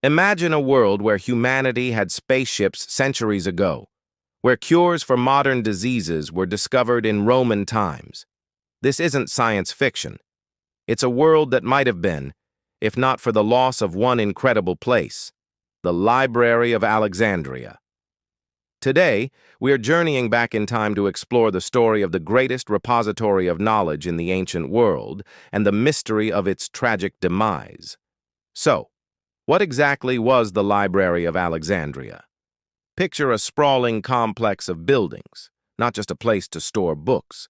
Imagine a world where humanity had spaceships centuries ago, where cures for modern diseases were discovered in Roman times. This isn't science fiction. It's a world that might have been, if not for the loss of one incredible place, the Library of Alexandria. Today, we are journeying back in time to explore the story of the greatest repository of knowledge in the ancient world and the mystery of its tragic demise. So, what exactly was the Library of Alexandria? Picture a sprawling complex of buildings, not just a place to store books,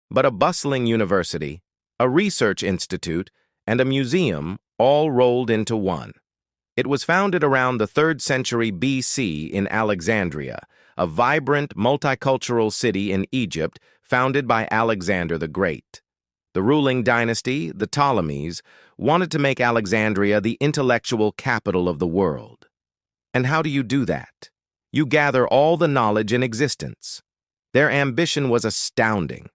but a bustling university, a research institute, and a museum all rolled into one. It was founded around the 3rd century BC in Alexandria, a vibrant multicultural city in Egypt founded by Alexander the Great. The ruling dynasty, the Ptolemies, wanted to make Alexandria the intellectual capital of the world. And how do you do that? You gather all the knowledge in existence. Their ambition was astounding.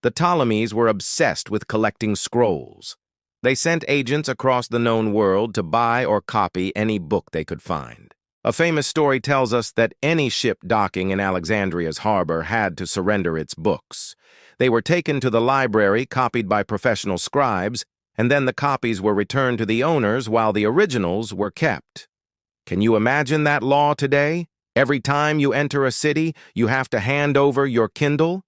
The Ptolemies were obsessed with collecting scrolls. They sent agents across the known world to buy or copy any book they could find. A famous story tells us that any ship docking in Alexandria's harbor had to surrender its books. They were taken to the library, copied by professional scribes, and then the copies were returned to the owners while the originals were kept. Can you imagine that law today? Every time you enter a city, you have to hand over your Kindle?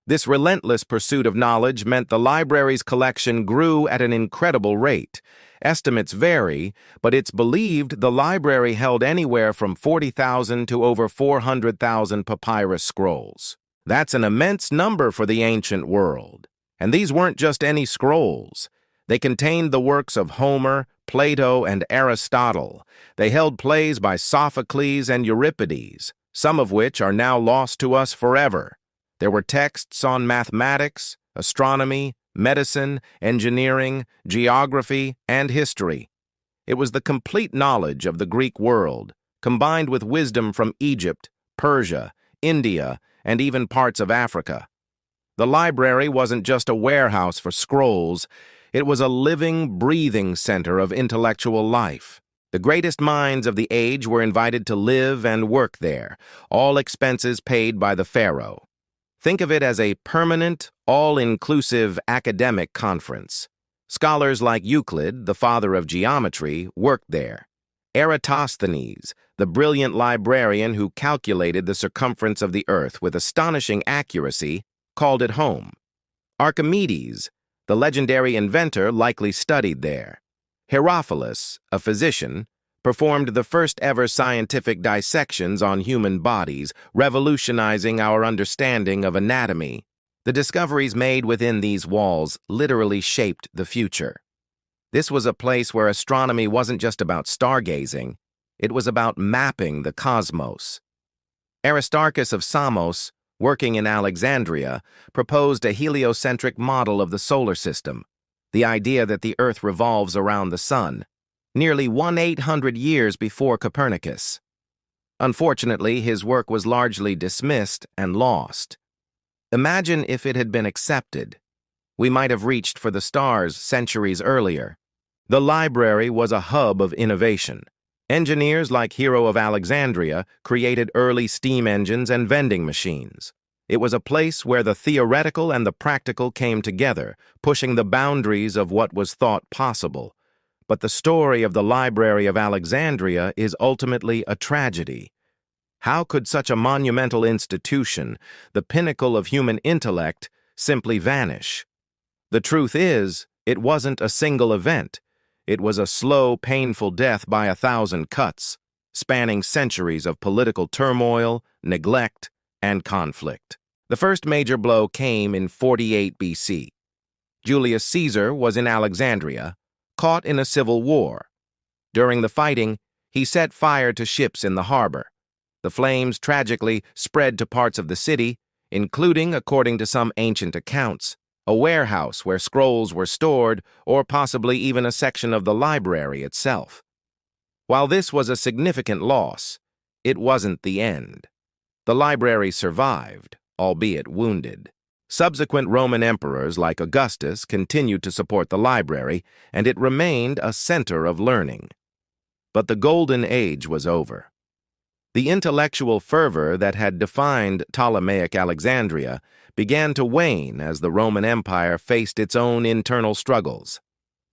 This relentless pursuit of knowledge meant the library's collection grew at an incredible rate. Estimates vary, but it's believed the library held anywhere from 40,000 to over 400,000 papyrus scrolls. That's an immense number for the ancient world. And these weren't just any scrolls. They contained the works of Homer, Plato, and Aristotle. They held plays by Sophocles and Euripides, some of which are now lost to us forever. There were texts on mathematics, astronomy, medicine, engineering, geography, and history. It was the complete knowledge of the Greek world, combined with wisdom from Egypt, Persia, India, and even parts of Africa. The library wasn't just a warehouse for scrolls. It was a living, breathing center of intellectual life. The greatest minds of the age were invited to live and work there, all expenses paid by the pharaoh. Think of it as a permanent, all-inclusive academic conference. Scholars like Euclid, the father of geometry, worked there. Eratosthenes, the brilliant librarian who calculated the circumference of the earth with astonishing accuracy, called it home. Archimedes, the legendary inventor, likely studied there. Herophilus, a physician, performed the first-ever scientific dissections on human bodies, revolutionizing our understanding of anatomy. The discoveries made within these walls literally shaped the future. This was a place where astronomy wasn't just about stargazing, it was about mapping the cosmos. Aristarchus of Samos, working in Alexandria, proposed a heliocentric model of the solar system, the idea that the Earth revolves around the Sun, nearly 1,800 years before Copernicus. Unfortunately, his work was largely dismissed and lost. Imagine if it had been accepted. We might have reached for the stars centuries earlier. The library was a hub of innovation. Engineers like Hero of Alexandria created early steam engines and vending machines. It was a place where the theoretical and the practical came together, pushing the boundaries of what was thought possible. But the story of the Library of Alexandria is ultimately a tragedy. How could such a monumental institution, the pinnacle of human intellect, simply vanish? The truth is, it wasn't a single event. It was a slow, painful death by 1,000 cuts, spanning centuries of political turmoil, neglect, and conflict. The first major blow came in 48 BC. Julius Caesar was in Alexandria, caught in a civil war. During the fighting, he set fire to ships in the harbor. The flames tragically spread to parts of the city, including, according to some ancient accounts, a warehouse where scrolls were stored, or possibly even a section of the library itself. While this was a significant loss, it wasn't the end. The library survived, albeit wounded. Subsequent Roman emperors like Augustus continued to support the library, and it remained a center of learning. but the golden age was over. The intellectual fervor that had defined Ptolemaic Alexandria began to wane as the Roman Empire faced its own internal struggles.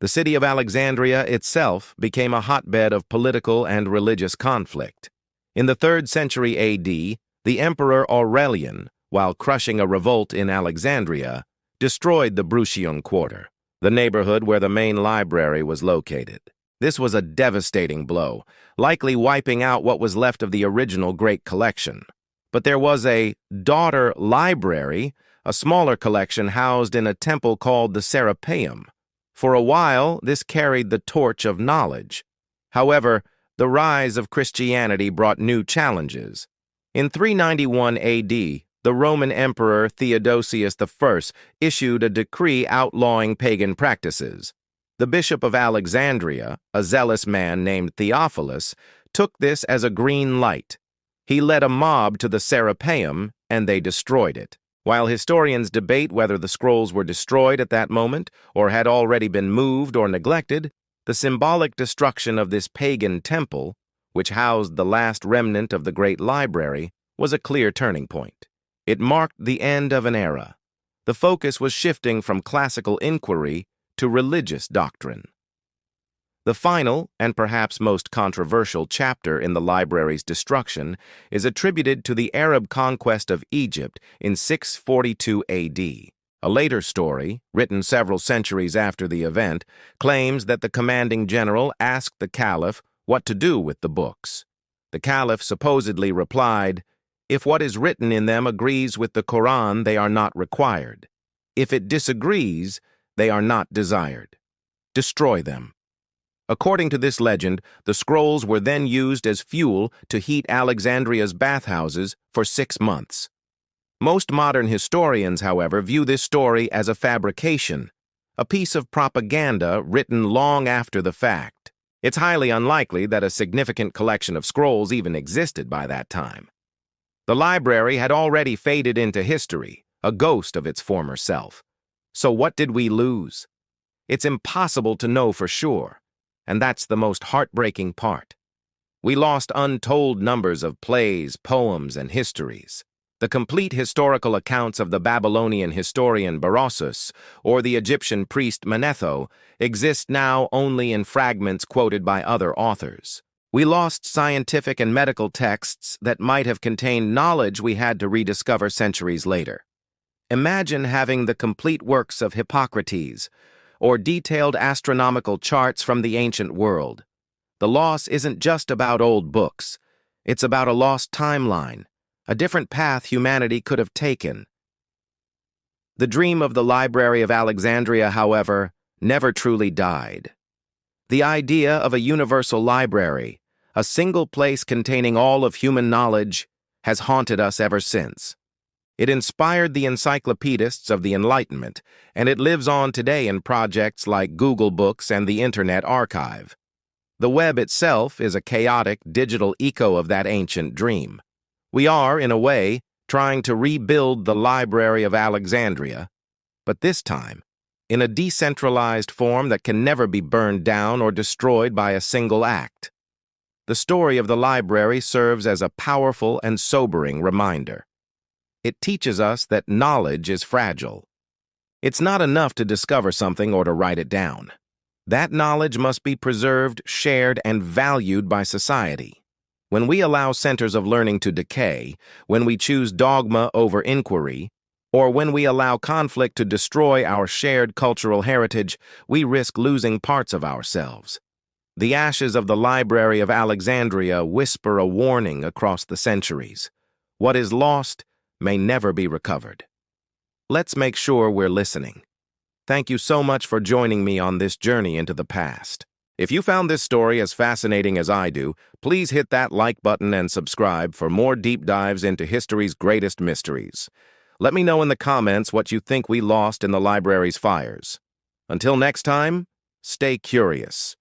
The city of Alexandria itself became a hotbed of political and religious conflict. In the 3rd century AD, the Emperor Aurelian, while crushing a revolt in Alexandria, destroyed the Bruttium quarter, the neighborhood where the main library was located. This was a devastating blow, likely wiping out what was left of the original great collection. But there was a daughter library, a smaller collection housed in a temple called the Serapeum. For a while, this carried the torch of knowledge. However, the rise of Christianity brought new challenges. In 391 AD, the Roman Emperor Theodosius I issued a decree outlawing pagan practices. The Bishop of Alexandria, a zealous man named Theophilus, took this as a green light. He led a mob to the Serapeum, and they destroyed it. While historians debate whether the scrolls were destroyed at that moment or had already been moved or neglected, the symbolic destruction of this pagan temple, which housed the last remnant of the great library, was a clear turning point. It marked the end of an era. The focus was shifting from classical inquiry to religious doctrine. The final, and perhaps most controversial chapter in the library's destruction is attributed to the Arab conquest of Egypt in 642 AD. A later story, written several centuries after the event, claims that the commanding general asked the caliph what to do with the books. The caliph supposedly replied, "If what is written in them agrees with the Quran, they are not required. If it disagrees, they are not desired. Destroy them." According to this legend, the scrolls were then used as fuel to heat Alexandria's bathhouses for 6 months. Most modern historians, however, view this story as a fabrication, a piece of propaganda written long after the fact. It's highly unlikely that a significant collection of scrolls even existed by that time. The library had already faded into history, a ghost of its former self. So what did we lose? It's impossible to know for sure, and that's the most heartbreaking part. We lost untold numbers of plays, poems, and histories. The complete historical accounts of the Babylonian historian Berossus or the Egyptian priest Manetho exist now only in fragments quoted by other authors. We lost scientific and medical texts that might have contained knowledge we had to rediscover centuries later. Imagine having the complete works of Hippocrates or detailed astronomical charts from the ancient world. The loss isn't just about old books. It's about a lost timeline, a different path humanity could have taken. The dream of the Library of Alexandria, however, never truly died. The idea of a universal library, a single place containing all of human knowledge, has haunted us ever since. It inspired the encyclopedists of the Enlightenment, and it lives on today in projects like Google Books and the Internet Archive. The web itself is a chaotic digital echo of that ancient dream. We are, in a way, trying to rebuild the Library of Alexandria, but this time, in a decentralized form that can never be burned down or destroyed by a single act. The story of the library serves as a powerful and sobering reminder. It teaches us that knowledge is fragile. It's not enough to discover something or to write it down. That knowledge must be preserved, shared, and valued by society. When we allow centers of learning to decay, when we choose dogma over inquiry, or when we allow conflict to destroy our shared cultural heritage, we risk losing parts of ourselves. The ashes of the Library of Alexandria whisper a warning across the centuries. What is lost may never be recovered. Let's make sure we're listening. Thank you so much for joining me on this journey into the past. If you found this story as fascinating as I do, please hit that like button and subscribe for more deep dives into history's greatest mysteries. Let me know in the comments what you think we lost in the library's fires. Until next time, stay curious.